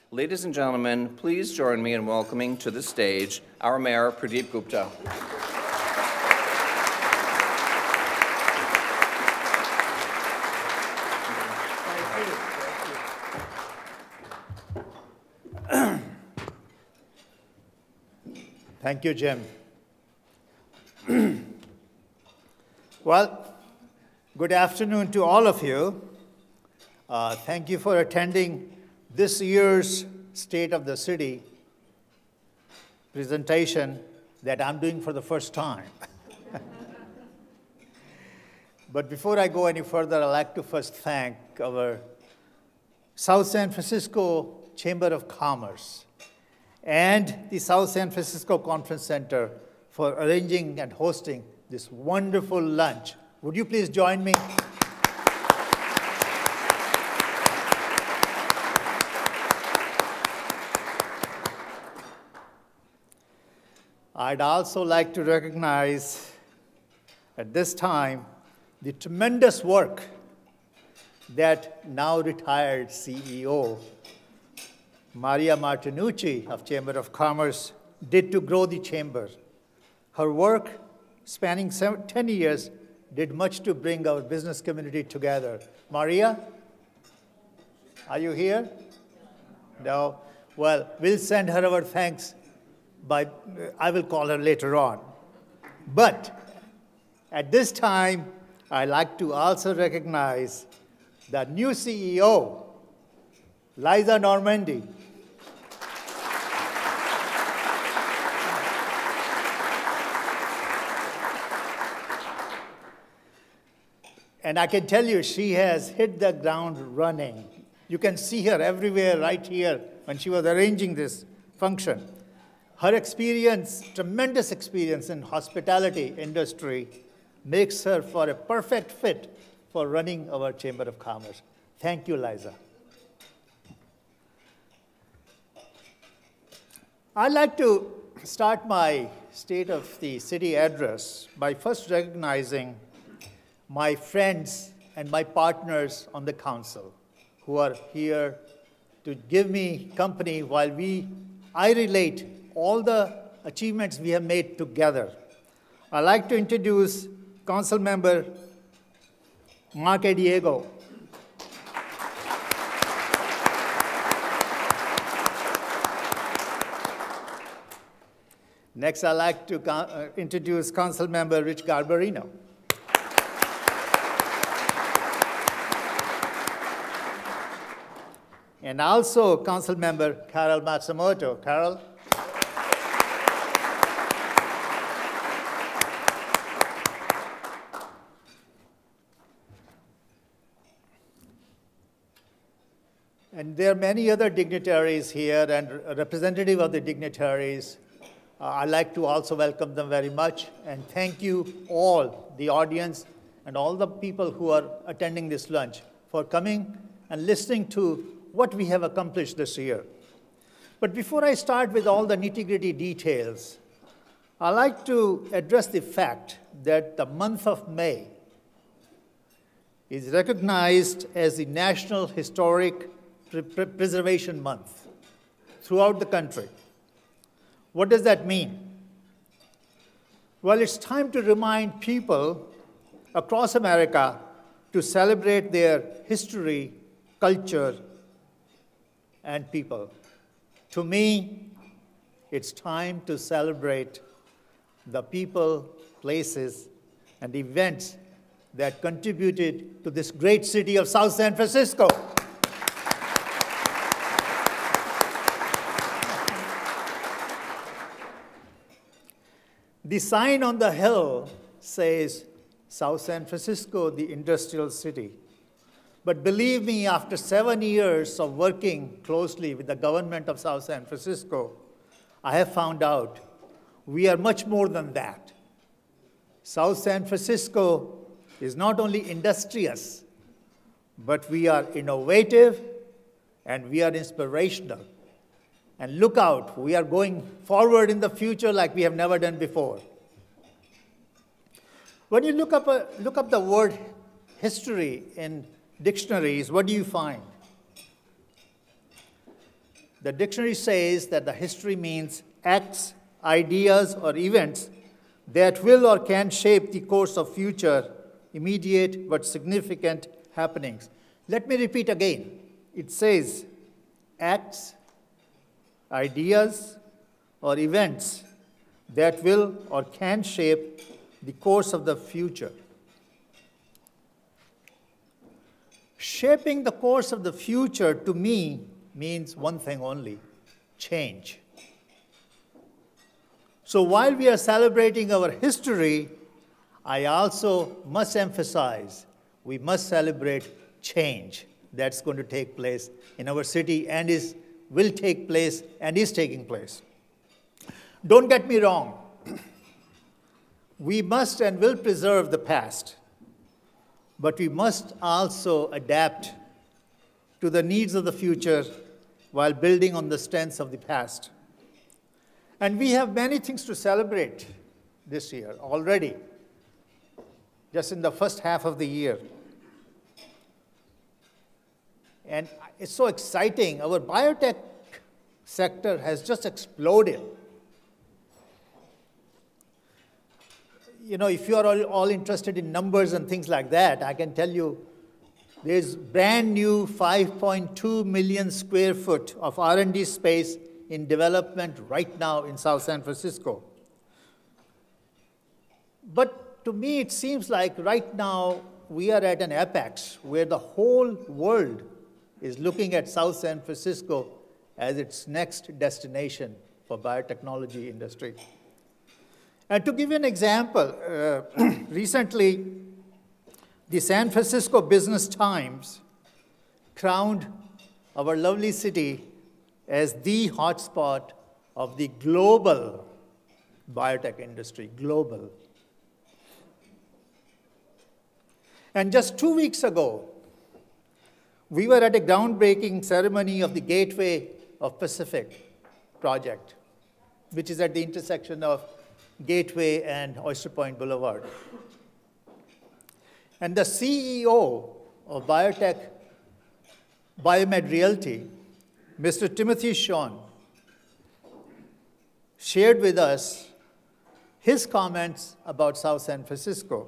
Ladies and gentlemen, please join me in welcoming to the stage our Mayor, Pradeep Gupta. Thank you, Jim. Well, good afternoon to all of you. Thank you for attending this year's State of the City presentation that I'm doing for the first time. But before I go any further, I'd like to first thank our South San Francisco Chamber of Commerce and the South San Francisco Conference Center for arranging and hosting this wonderful lunch. Would you please join me? I'd also like to recognize at this time the tremendous work that now retired CEO Maria Martinucci of Chamber of Commerce did to grow the chamber. Her work, spanning 10 years, did much to bring our business community together. Maria, are you here? No? Well, we'll send her our thanks. I will call her later on. But at this time, I'd like to also recognize the new CEO, Liza Normandy. And I can tell you, she has hit the ground running. You can see her everywhere right here when she was arranging this function. Her experience, tremendous experience in hospitality industry, makes her for a perfect fit for running our Chamber of Commerce. Thank you, Liza. I'd like to start my State of the City address by first recognizing my friends and my partners on the council who are here to give me company while I relate all the achievements we have made together. I'd like to introduce Council Member Mark Diego. Next, I'd like to introduce Council Member Rich Garbarino. And also Council Member Carol Matsumoto. Carol? And there are many other dignitaries here and a representative of the dignitaries. I'd like to also welcome them very much and thank you all, the audience and all the people who are attending this lunch for coming and listening to what we have accomplished this year. But before I start with all the nitty-gritty details, I'd like to address the fact that the month of May is recognized as the National Historic Preservation Month throughout the country. What does that mean? Well, it's time to remind people across America to celebrate their history, culture, and people. To me, it's time to celebrate the people, places, and events that contributed to this great city of South San Francisco. The sign on the hill says, South San Francisco, the industrial city. But believe me, after 7 years of working closely with the government of South San Francisco, I have found out we are much more than that. South San Francisco is not only industrious, but we are innovative and we are inspirational. And look out, we are going forward in the future like we have never done before. When you look up the word history in dictionaries, what do you find? The dictionary says that the history means acts, ideas, or events that will or can shape the course of future, immediate but significant happenings. Let me repeat again. It says acts, ideas, or events that will or can shape the course of the future. Shaping the course of the future, to me, means one thing only: change. So while we are celebrating our history, I also must emphasize we must celebrate change that's going to take place in our city and will take place and is taking place. Don't get me wrong. We must and will preserve the past, but we must also adapt to the needs of the future while building on the strengths of the past. And we have many things to celebrate this year already, just in the first half of the year. And it's so exciting. Our biotech sector has just exploded. You know, if you are all interested in numbers and things like that, I can tell you there's brand new 5.2 million square foot of R&D space in development right now in South San Francisco. But to me, it seems like right now we are at an apex where the whole world is looking at South San Francisco as its next destination for biotechnology industry. And to give you an example, recently, the San Francisco Business Times crowned our lovely city as the hotspot of the global biotech industry, global. And just 2 weeks ago, we were at a groundbreaking ceremony of the Gateway of Pacific project, which is at the intersection of Gateway and Oyster Point Boulevard. And the CEO of Biomed Realty, Mr. Timothy Sean, shared with us his comments about South San Francisco.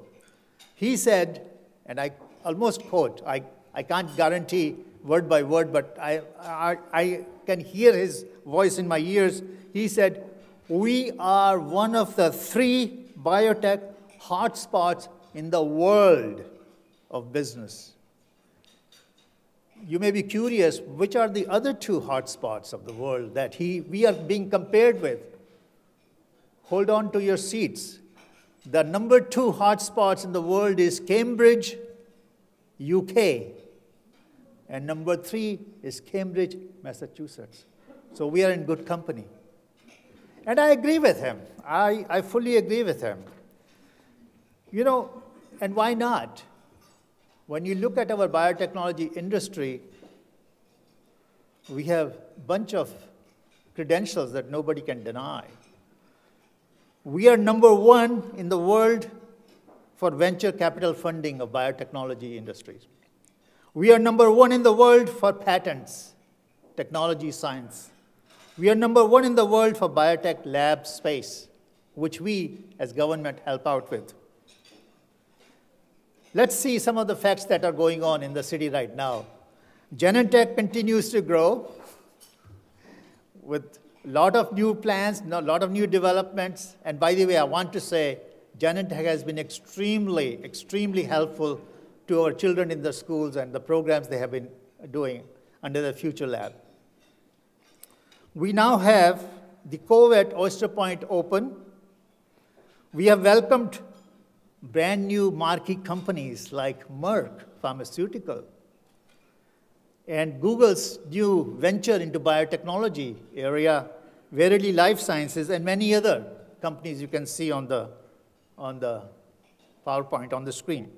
He said, and I almost quote, I can't guarantee word by word, but I can hear his voice in my ears. He said, "We are one of the 3 biotech hotspots in the world of business." You may be curious, which are the other 2 hotspots of the world that we are being compared with? Hold on to your seats. The number 2 hotspots in the world is Cambridge, UK. And number 3 is Cambridge, Massachusetts. So we are in good company. And I agree with him. I fully agree with him. You know, and why not? When you look at our biotechnology industry, we have a bunch of credentials that nobody can deny. We are number 1 in the world for venture capital funding of biotechnology industries. We are number 1 in the world for patents, technology, science. We are number 1 in the world for biotech lab space, which we as government help out with. Let's see some of the facts that are going on in the city right now. Genentech continues to grow with a lot of new plans, a lot of new developments. And by the way, I want to say Genentech has been extremely, extremely helpful to our children in the schools and the programs they have been doing under the Future Lab. We now have the Cove at Oyster Point open. We have welcomed brand new marquee companies like Merck Pharmaceutical and Google's new venture into biotechnology area, Verily Life Sciences, and many other companies you can see on the PowerPoint on the screen.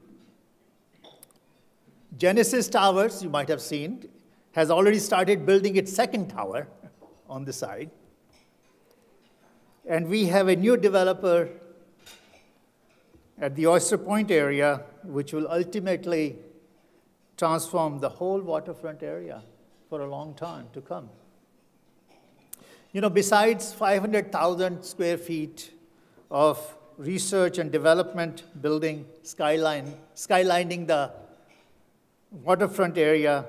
Genesis Towers, you might have seen, has already started building its 2nd tower on the side. And we have a new developer at the Oyster Point area, which will ultimately transform the whole waterfront area for a long time to come. Besides 500,000 square feet of research and development building skylining the waterfront area,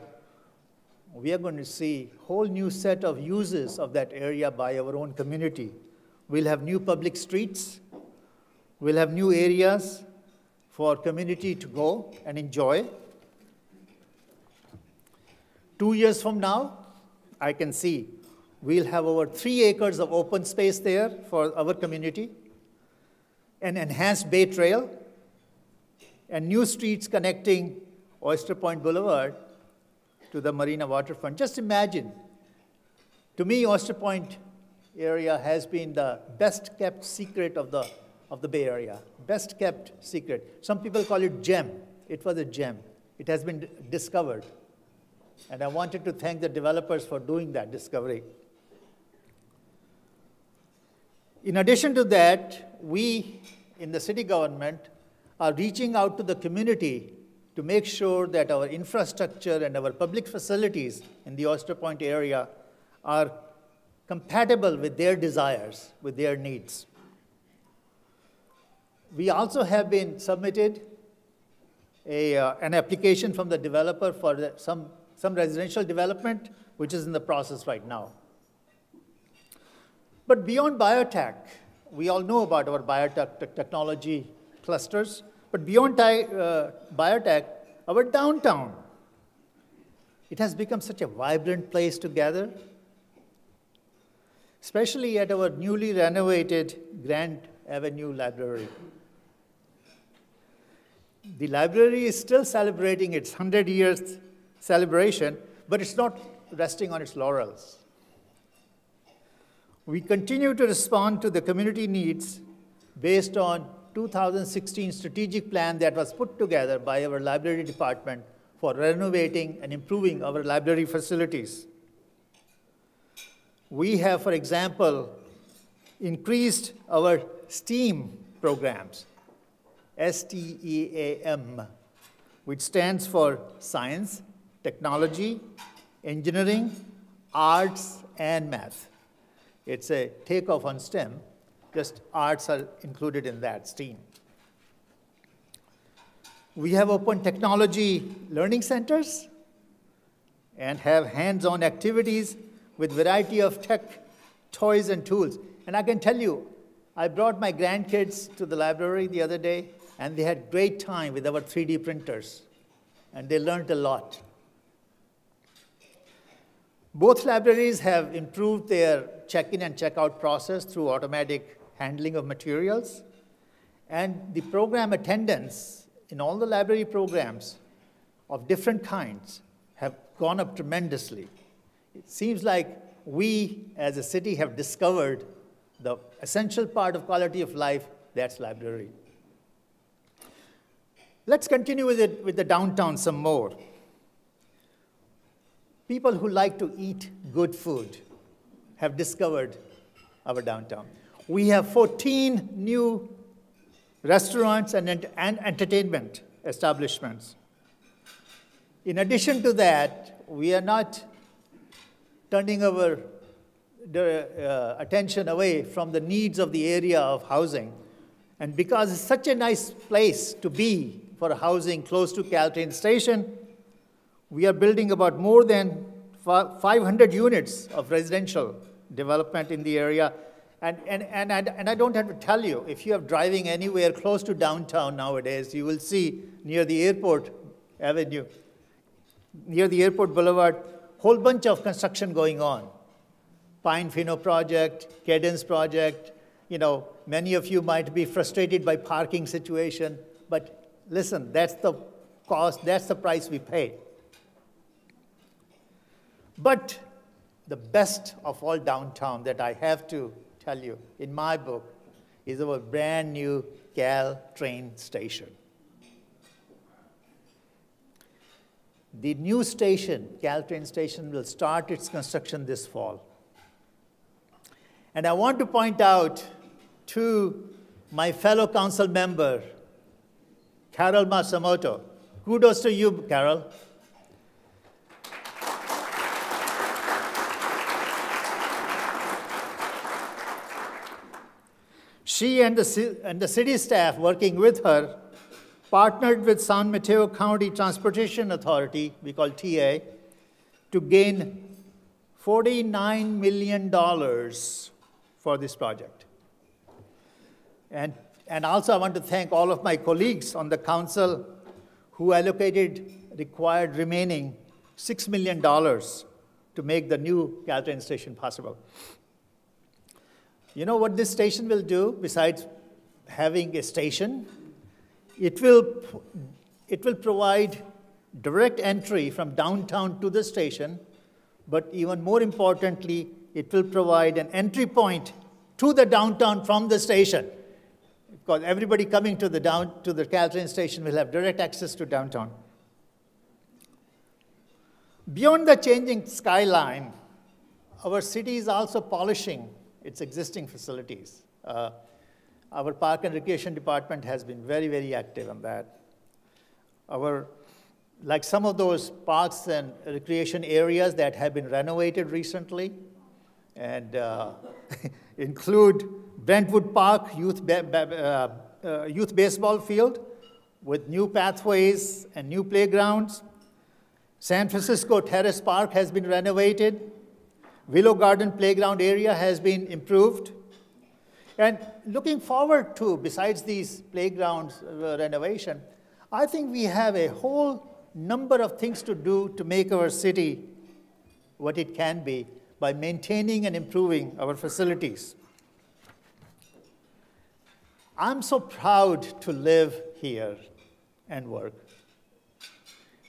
we are going to see a whole new set of uses of that area by our own community. We'll have new public streets. We'll have new areas for community to go and enjoy. 2 years from now, I can see we'll have over 3 acres of open space there for our community, an enhanced Bay Trail, and new streets connecting Oyster Point Boulevard to the Marina waterfront. Just imagine, to me, Oyster Point area has been the best kept secret of the Bay Area. Best kept secret. Some people call it gem. It was a gem. It has been discovered. And I wanted to thank the developers for doing that discovery. In addition to that, we in the city government are reaching out to the community to make sure that our infrastructure and our public facilities in the Oyster Point area are compatible with their desires, with their needs. We also have been submitted an application from the developer for some residential development, which is in the process right now. But beyond biotech, we all know about our biotech technology clusters, but beyond biotech, our downtown, it has become such a vibrant place to gather, especially at our newly renovated Grand Avenue Library. The library is still celebrating its 100 years celebration, but it's not resting on its laurels. We continue to respond to the community needs based on 2016 strategic plan that was put together by our library department for renovating and improving our library facilities. We have, for example, increased our STEAM programs, STEAM, which stands for Science, Technology, Engineering, Arts, and Math. It's a takeoff on STEM, just arts are included in that STEAM. We have opened technology learning centers and have hands-on activities with variety of tech, toys, and tools. And I can tell you, I brought my grandkids to the library the other day, and they had great time with our 3D printers, and they learned a lot. Both libraries have improved their check-in and check-out process through automatic handling of materials, and the program attendance in all the library programs of different kinds have gone up tremendously. It seems like we, as a city, have discovered the essential part of quality of life, that's library. Let's continue with the downtown some more. People who like to eat good food have discovered our downtown. We have 14 new restaurants and entertainment establishments. In addition to that, we are not turning our attention away from the needs of the area of housing. And because it's such a nice place to be for housing close to Caltrain Station, we are building about more than 500 units of residential development in the area. And I don't have to tell you, if you are driving anywhere close to downtown nowadays, you will see near the airport avenue, near the airport boulevard, whole bunch of construction going on. Pine Fino project, Cadence project. You know, many of you might be frustrated by parking situation, but listen, that's the cost, that's the price we pay. But the best of all downtown that I have to tell you in my book is our brand new Caltrain Station. The new station, Caltrain Station, will start its construction this fall. And I want to point out to my fellow council member, Carol Masamoto. Kudos to you, Carol. She and the city staff working with her partnered with San Mateo County Transportation Authority, we call TA, to gain $49 million for this project. And also I want to thank all of my colleagues on the council who allocated required remaining $6 million to make the new Caltrain station possible. You know what this station will do besides having a station? It will provide direct entry from downtown to the station, but even more importantly, it will provide an entry point to the downtown from the station, because everybody coming to the Caltrain station will have direct access to downtown. Beyond the changing skyline, our city is also polishing its existing facilities. Our Park and Recreation Department has been very, very active on that. Like some of those parks and recreation areas that have been renovated recently, and include Brentwood Park Youth Baseball Field with new pathways and new playgrounds. San Francisco Terrace Park has been renovated. Willow Garden Playground area has been improved. And looking forward to, besides these playgrounds renovation, I think we have a whole number of things to do to make our city what it can be by maintaining and improving our facilities. I'm so proud to live here and work.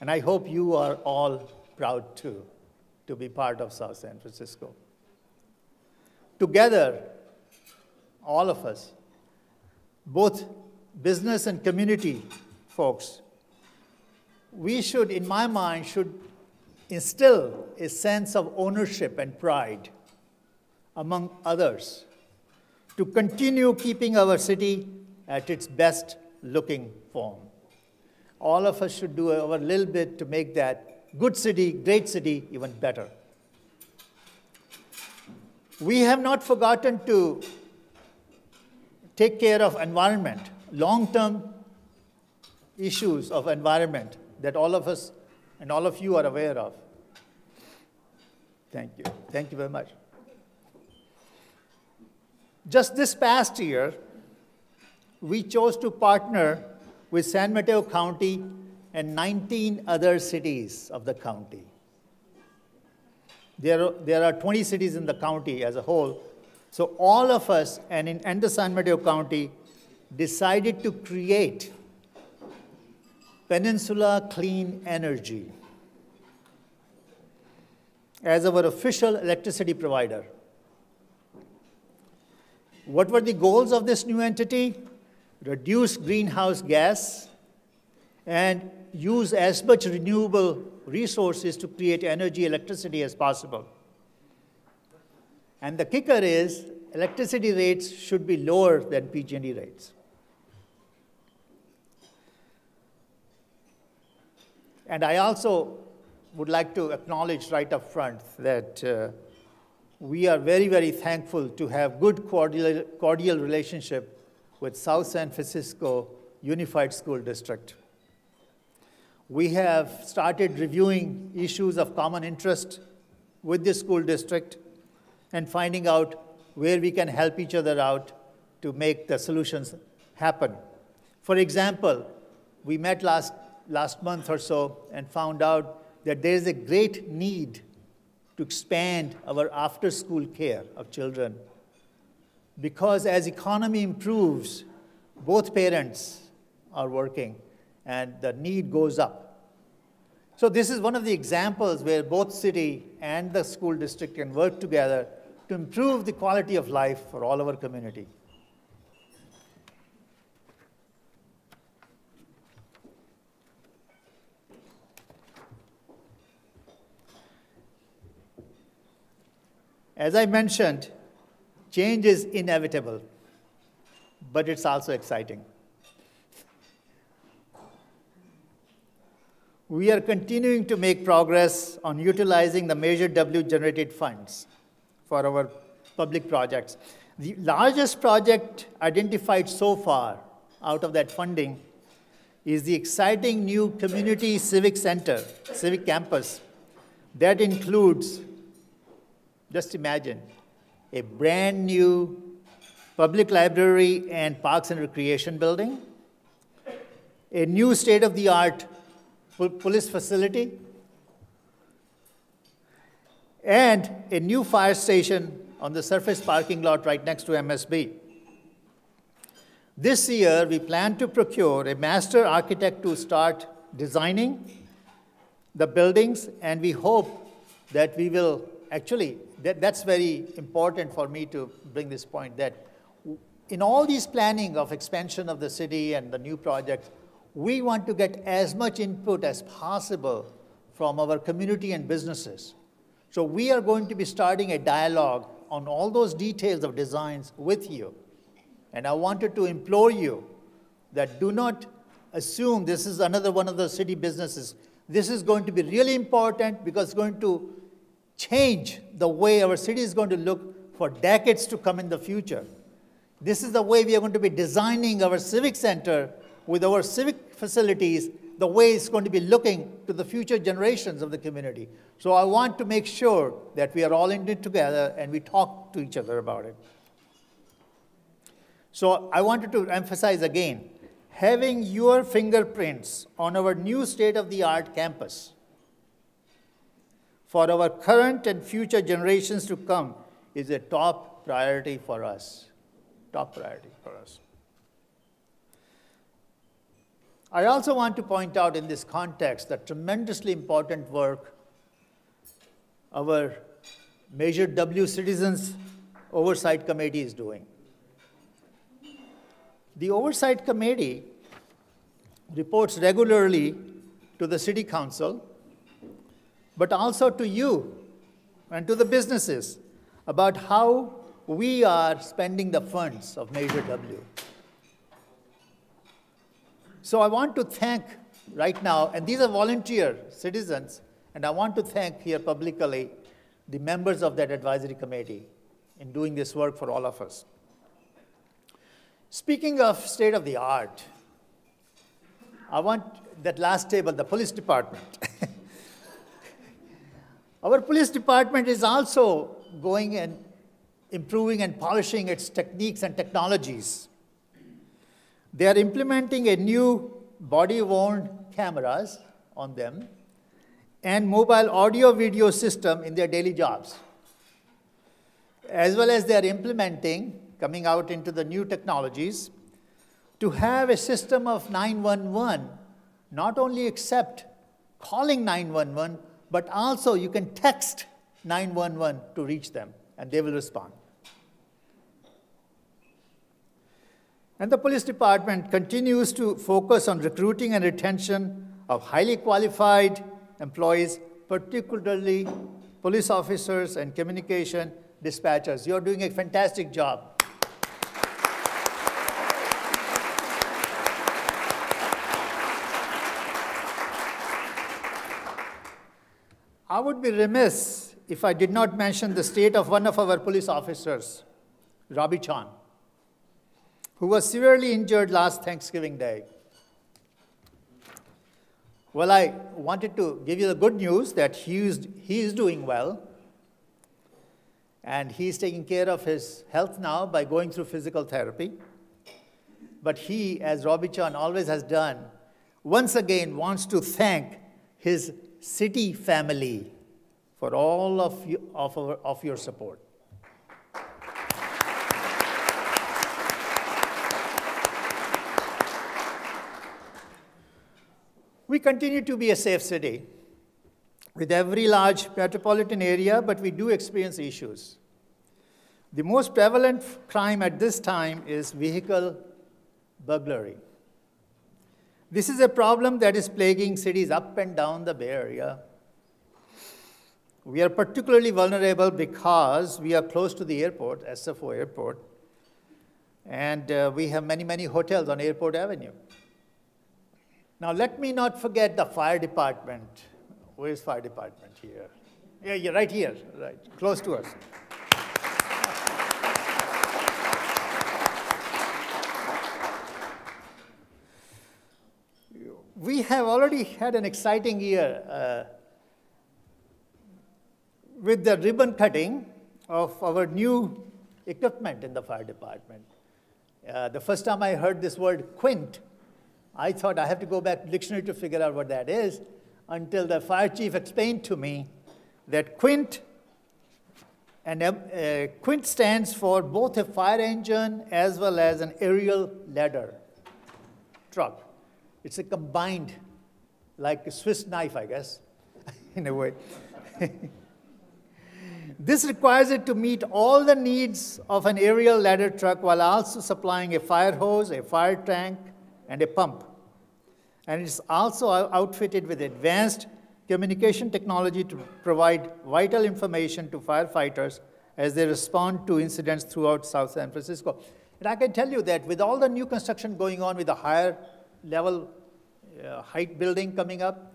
And I hope you are all proud too, to be part of South San Francisco. Together, all of us, both business and community folks, we should, in my mind, should instill a sense of ownership and pride among others to continue keeping our city at its best looking form. All of us should do our little bit to make that good city, great city, even better. We have not forgotten to take care of environment, long-term issues of environment that all of us and all of you are aware of. Thank you. Thank you very much. Just this past year, we chose to partner with San Mateo County and 19 other cities of the county. There are 20 cities in the county as a whole. So all of us and the San Mateo County decided to create Peninsula Clean Energy as our official electricity provider. What were the goals of this new entity? Reduce greenhouse gas and use as much renewable resources to create energy, electricity as possible. And the kicker is electricity rates should be lower than PG&E rates. And I also would like to acknowledge right up front that we are very, very thankful to have good cordial relationship with South San Francisco Unified School District. We have started reviewing issues of common interest with the school district and finding out where we can help each other out to make the solutions happen. For example, we met last month or so and found out that there is a great need to expand our after-school care of children, because as economy improves, both parents are working and the need goes up. So this is one of the examples where both city and the school district can work together to improve the quality of life for all our community. As I mentioned, change is inevitable, but it's also exciting. We are continuing to make progress on utilizing the Measure W generated funds for our public projects. The largest project identified so far out of that funding is the exciting new community civic center, civic campus, that includes, just imagine, a brand new public library and parks and recreation building, a new state-of-the-art police facility, and a new fire station on the surface parking lot right next to MSB. This year, we plan to procure a master architect to start designing the buildings, and we hope that we will actually, that's very important for me to bring this point, that in all these planning of expansion of the city and the new projects, we want to get as much input as possible from our community and businesses. So we are going to be starting a dialogue on all those details of designs with you. And I wanted to implore you that do not assume this is another one of the city businesses. This is going to be really important because it's going to change the way our city is going to look for decades to come in the future. This is the way we are going to be designing our civic center with our civic facilities, the way it's going to be looking to the future generations of the community. So I want to make sure that we are all in it together and we talk to each other about it. So I wanted to emphasize again, having your fingerprints on our new state-of-the-art campus for our current and future generations to come is a top priority for us. Top priority for us. I also want to point out in this context the tremendously important work our Measure W Citizens Oversight Committee is doing. The Oversight Committee reports regularly to the City Council, but also to you and to the businesses about how we are spending the funds of Measure W. So I want to thank right now, and these are volunteer citizens, and I want to thank here publicly the members of that advisory committee in doing this work for all of us. Speaking of state-of-the-art, I want that last table, the police department. Our police department is also going and improving and polishing its techniques and technologies. They are implementing a new body-worn cameras on them and mobile audio-video system in their daily jobs. As well as they are implementing, coming out into the new technologies, to have a system of 911, not only accept calling 911, but also you can text 911 to reach them, and they will respond. And the police department continues to focus on recruiting and retention of highly qualified employees, particularly police officers and communication dispatchers. You're doing a fantastic job. I would be remiss if I did not mention the state of one of our police officers, Robbie Chan, who was severely injured last Thanksgiving Day. Well, I wanted to give you the good news that he is doing well, and he's taking care of his health now by going through physical therapy. But he, as Robbie Chan always has done, once again wants to thank his city family for all of your support. We continue to be a safe city with every large metropolitan area, but we do experience issues. The most prevalent crime at this time is vehicle burglary. This is a problem that is plaguing cities up and down the Bay Area. We are particularly vulnerable because we are close to the airport, SFO airport, and we have many, many hotels on Airport Avenue. Now, let me not forget the fire department. Where's fire department here? Yeah, you're right here, right, close to us. we have already had an exciting year with the ribbon cutting of our new equipment in the fire department. The first time I heard this word quint, I thought I have to go back to the dictionary to figure out what that is, until the fire chief explained to me that quint stands for both a fire engine as well as an aerial ladder truck. It's a combined, like a Swiss knife, I guess, in a way. This requires it to meet all the needs of an aerial ladder truck while also supplying a fire hose, a fire tank, and a pump. And it's also outfitted with advanced communication technology to provide vital information to firefighters as they respond to incidents throughout South San Francisco. And I can tell you that with all the new construction going on with the higher level height building coming up,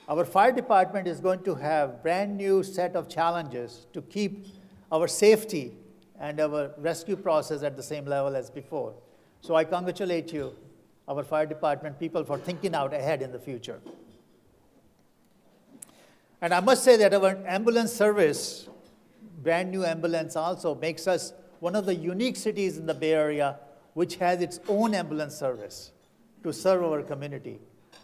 our fire department is going to have brand new set of challenges to keep our safety and our rescue process at the same level as before. So I congratulate you, our fire department people, for thinking out ahead in the future. And I must say that our ambulance service, brand new ambulance also, makes us one of the unique cities in the Bay Area which has its own ambulance service to serve our community,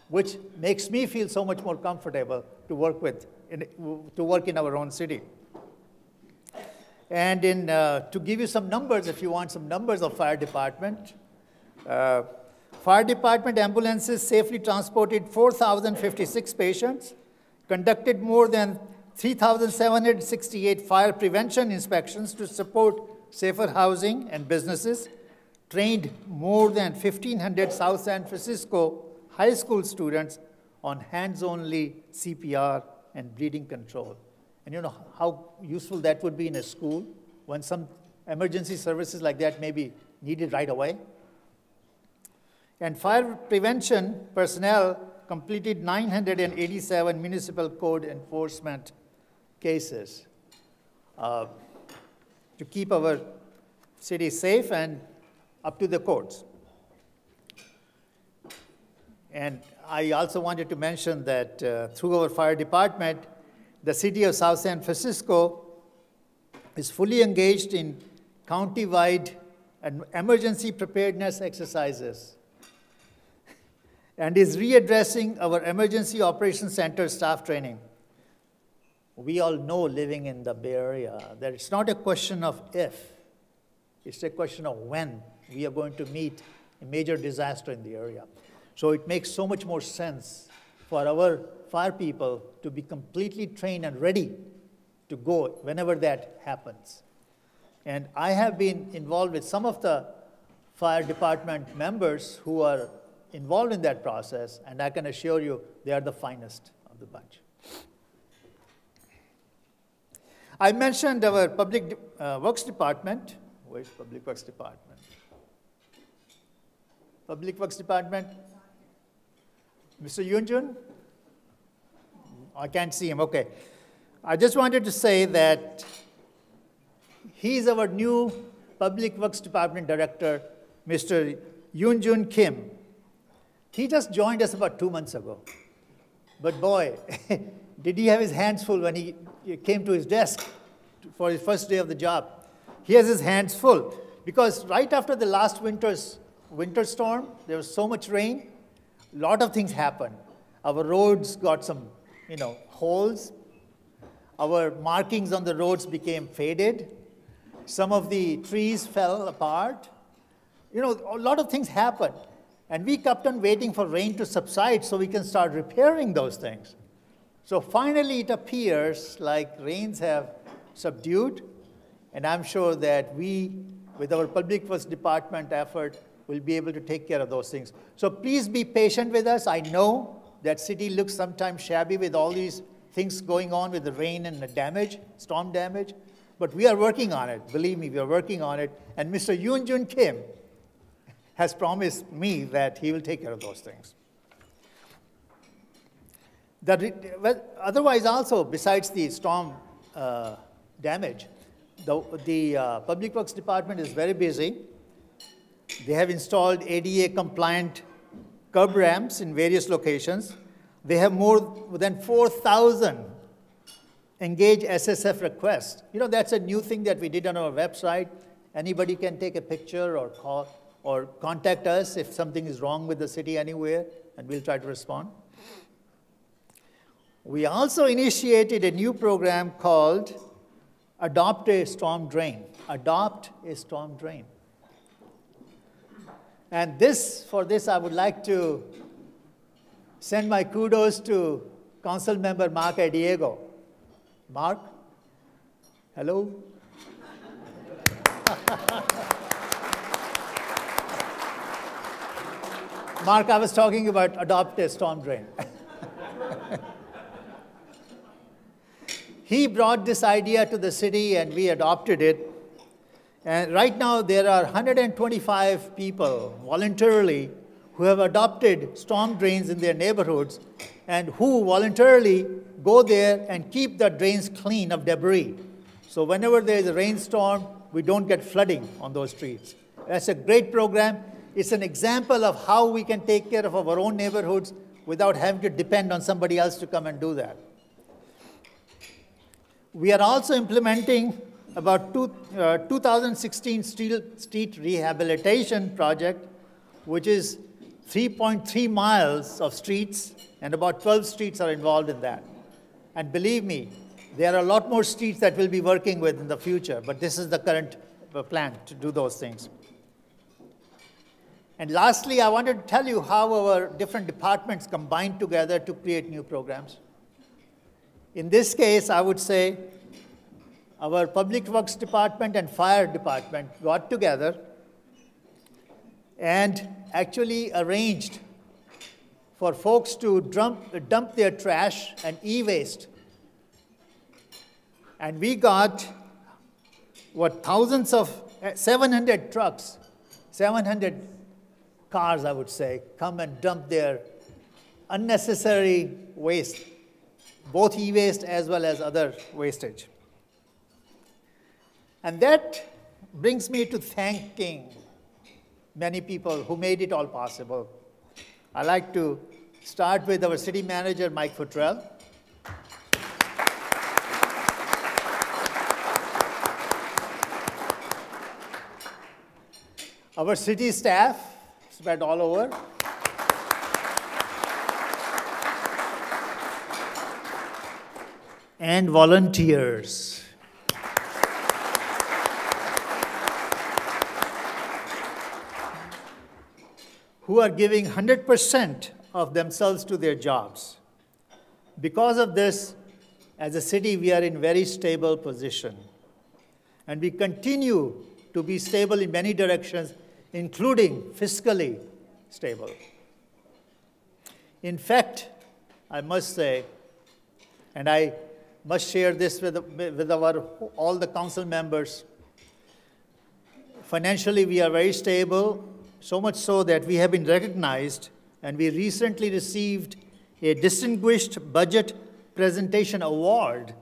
which makes me feel so much more comfortable to work in our own city. And to give you some numbers, if you want some numbers of fire department, fire department ambulances safely transported 4,056 patients, conducted more than 3,768 fire prevention inspections to support safer housing and businesses, trained more than 1,500 South San Francisco high school students on hands-only CPR and bleeding control. And you know how useful that would be in a school when some emergency services like that may be needed right away. And fire prevention personnel completed 987 municipal code enforcement cases to keep our city safe and up to the codes. And I also wanted to mention that through our fire department, the city of South San Francisco is fully engaged in county-wide emergency preparedness exercises and is readdressing our emergency operations center staff training. We all know, living in the Bay Area, that it's not a question of if, it's a question of when we are going to meet a major disaster in the area. So it makes so much more sense for our fire people to be completely trained and ready to go whenever that happens. And I have been involved with some of the fire department members who are involved in that process, and I can assure you they are the finest of the bunch. I mentioned our Public Works Department. Where's Public Works Department? Public Works Department. Mr. Yunjun? I can't see him, okay. I just wanted to say that he's our new Public Works Department Director, Mr. Yunjun Kim. He just joined us about 2 months ago. But boy, did he have his hands full when he came to his desk for his first day of the job. He has his hands full because right after the last winter storm, there was so much rain, a lot of things happened. Our roads got some, holes. Our markings on the roads became faded. Some of the trees fell apart. A lot of things happened. And we kept on waiting for rain to subside so we can start repairing those things. So finally it appears like rains have subdued, and I'm sure that we, with our Public Works Department effort, will be able to take care of those things. So please be patient with us. I know that city looks sometimes shabby with all these things going on with the rain and the damage, storm damage, but we are working on it. Believe me, we are working on it. And Mr. Yunjun Kim has promised me that he will take care of those things. Otherwise also, besides the storm damage, the Public Works Department is very busy. They have installed ADA-compliant curb ramps in various locations. They have more than 4,000 engaged SSF requests. You know, that's a new thing that we did on our website. Anybody can take a picture or call or contact us if something is wrong with the city anywhere, and we'll try to respond. We also initiated a new program called Adopt a Storm Drain. Adopt a Storm Drain. And for this, I would like to send my kudos to Council Member Mark Diego. Mark, hello. Mark, I was talking about adopt a storm drain. He brought this idea to the city and we adopted it. And right now there are 125 people voluntarily who have adopted storm drains in their neighborhoods and who voluntarily go there and keep the drains clean of debris. So whenever there is a rainstorm, we don't get flooding on those streets. That's a great program. It's an example of how we can take care of our own neighborhoods without having to depend on somebody else to come and do that. We are also implementing about 2016 street rehabilitation project, which is 3.3 miles of streets, and about 12 streets are involved in that. And believe me, there are a lot more streets that we'll be working with in the future, but this is the current plan to do those things. And lastly, I wanted to tell you how our different departments combine together to create new programs. In this case, I would say our Public Works Department and Fire Department got together and actually arranged for folks to dump their trash and e-waste. And we got, 700 trucks, 700 cars, I would say, come and dump their unnecessary waste, both e-waste as well as other wastage. And that brings me to thanking many people who made it all possible. I'd like to start with our city manager, Mike Futrell. Our city staff, spread all over. And volunteers. Who are giving 100% of themselves to their jobs. Because of this, as a city, we are in very stable position. And we continue to be stable in many directions, including fiscally stable. In fact, I must say, and I must share this with all the council members, financially we are very stable, so much so that we have been recognized, and we recently received a Distinguished Budget Presentation Award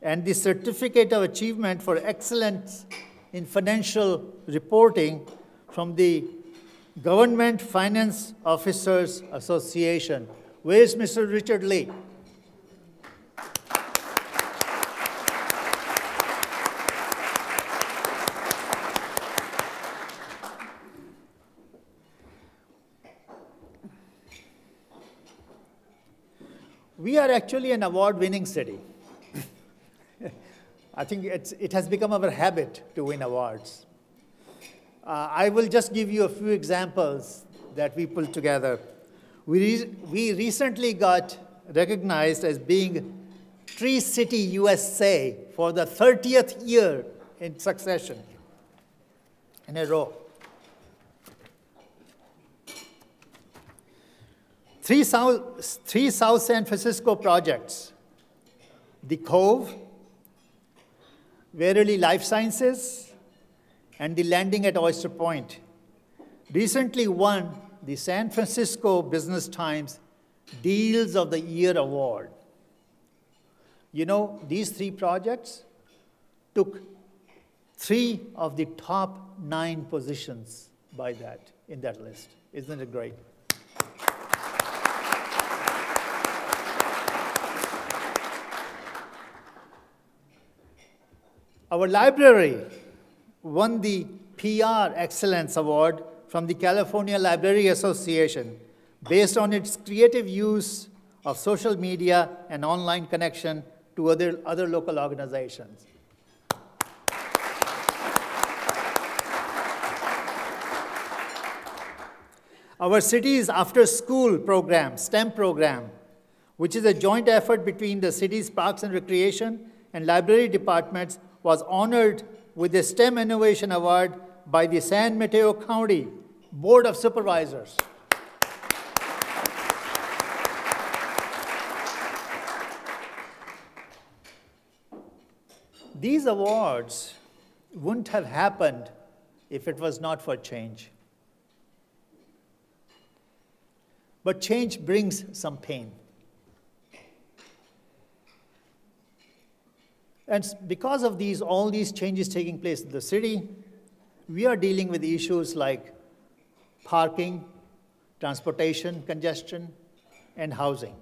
and the Certificate of Achievement for Excellence in Financial Reporting from the Government Finance Officers Association. Where's Mr. Richard Lee? We are actually an award-winning city. I think it has become our habit to win awards. I will just give you a few examples that we pulled together. We recently got recognized as being Tree City USA for the 30th year in succession, in a row. Three South San Francisco projects, The Cove, Verily Life Sciences, and the landing at Oyster Point, recently won the San Francisco Business Times Deals of the Year Award. You know, these three projects took 3 of the top 9 positions in that list. Isn't it great? Our library won the PR Excellence Award from the California Library Association based on its creative use of social media and online connection to other local organizations. Our city's after-school program, STEM program, which is a joint effort between the city's Parks and Recreation and library departments, was honored with the STEM Innovation Award by the San Mateo County Board of Supervisors. These awards wouldn't have happened if it was not for change. But change brings some pain. And because of all these changes taking place in the city, we are dealing with issues like parking, transportation congestion, and housing.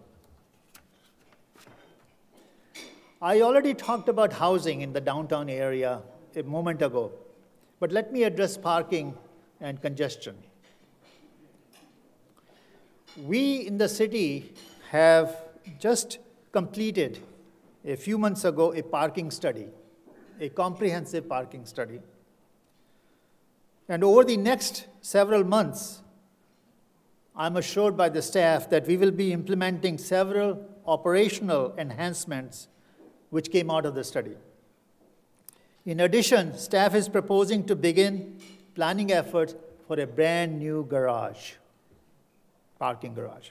I already talked about housing in the downtown area a moment ago, but let me address parking and congestion. We in the city have just completed a few months ago a parking study, a comprehensive parking study. And over the next several months, I'm assured by the staff that we will be implementing several operational enhancements which came out of the study. In addition, staff is proposing to begin planning efforts for a brand new garage, parking garage,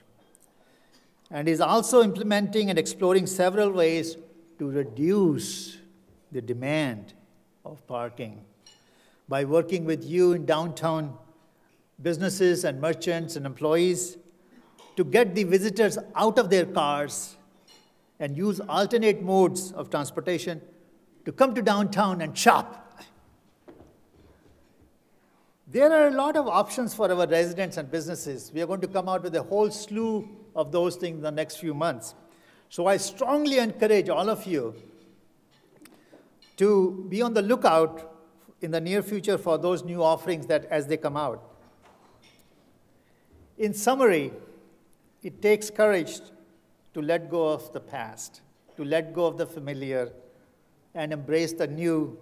and is also implementing and exploring several ways to reduce the demand of parking by working with you in downtown businesses and merchants and employees to get the visitors out of their cars and use alternate modes of transportation to come to downtown and shop. There are a lot of options for our residents and businesses. We are going to come out with a whole slew of those things in the next few months. So I strongly encourage all of you to be on the lookout in the near future for those new offerings that as they come out. In summary, it takes courage to let go of the past, to let go of the familiar, and embrace the new.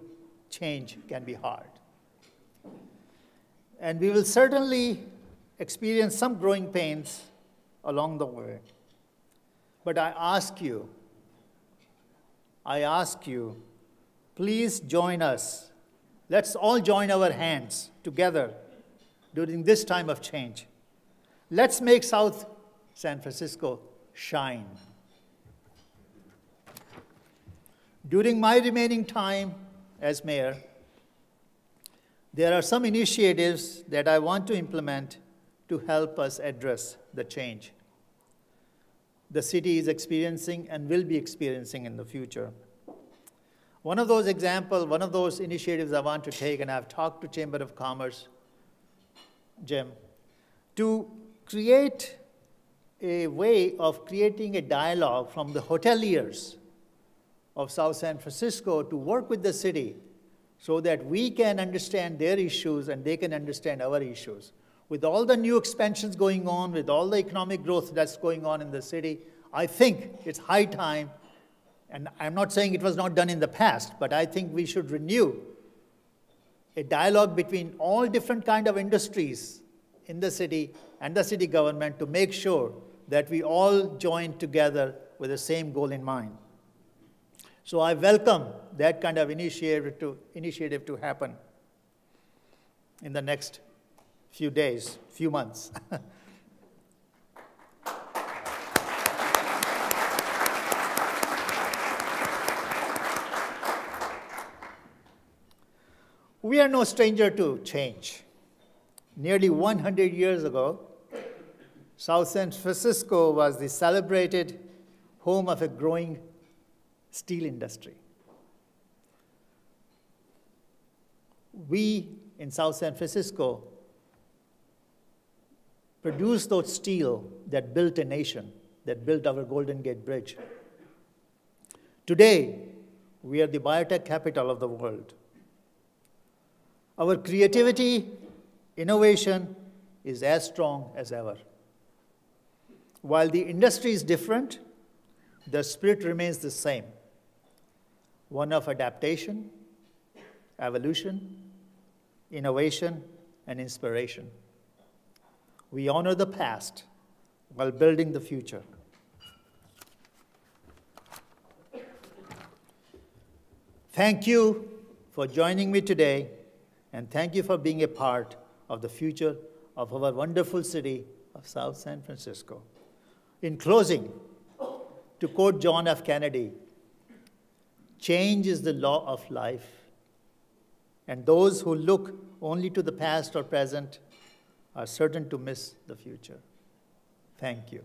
Change can be hard. And we will certainly experience some growing pains along the way. But I ask you, please join us. Let's all join our hands together during this time of change. Let's make South San Francisco shine. During my remaining time as mayor, there are some initiatives that I want to implement to help us address the change the city is experiencing and will be experiencing in the future. One of those initiatives I want to take, and I've talked to Chamber of Commerce, Jim, to create a way of creating a dialogue from the hoteliers of South San Francisco to work with the city so that we can understand their issues and they can understand our issues. With all the new expansions going on, with all the economic growth that's going on in the city, I think it's high time, and I'm not saying it was not done in the past, but I think we should renew a dialogue between all different kinds of industries in the city and the city government to make sure that we all join together with the same goal in mind. So I welcome that kind of initiative to happen in the next few days, few months. We are no stranger to change. Nearly 100 years ago, South San Francisco was the celebrated home of a growing steel industry. We in South San Francisco produced those steel that built a nation, that built our Golden Gate Bridge. Today, We are the biotech capital of the world. Our creativity, innovation is as strong as ever. While the industry is different, the spirit remains the same, one of adaptation, evolution, innovation, and inspiration. We honor the past while building the future. Thank you for joining me today, and thank you for being a part of the future of our wonderful city of South San Francisco. In closing, to quote John F. Kennedy, change is the law of life, and those who look only to the past or present are certain to miss the future. Thank you.